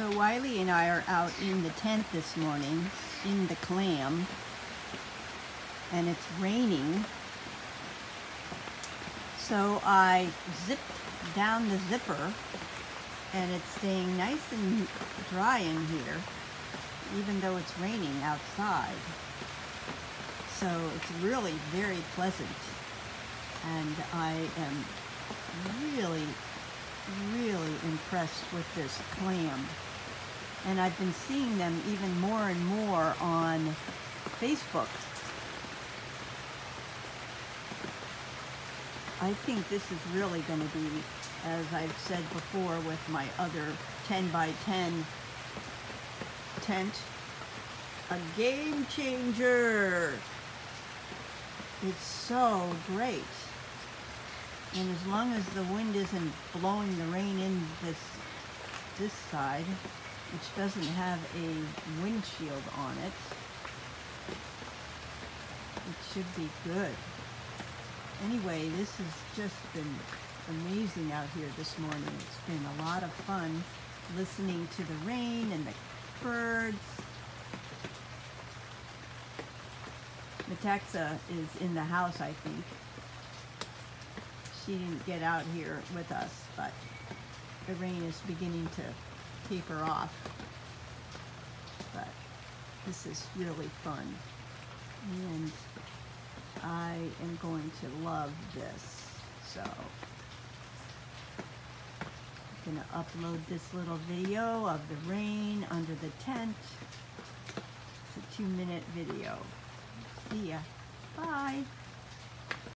So Wiley and I are out in the tent this morning in the Clam, and it's raining. So I zipped down the zipper, and it's staying nice and dry in here, even though it's raining outside. So it's really very pleasant, and I am really impressed with this Clam. And I've been seeing them even more and more on Facebook. I think this is really going to be, as I've said before with my other 10 by 10 tent, a game changer. It's so great. And as long as the wind isn't blowing the rain in this side, which doesn't have a windshield on it, it should be good. Anyway, this has just been amazing out here this morning. It's been a lot of fun listening to the rain and the birds. Metaxa is in the house, I think. She didn't get out here with us, but the rain is beginning to taper off. But this is really fun, and I am going to love this. So I'm going to upload this little video of the rain under the tent. It's a 2-minute video. See ya. Bye.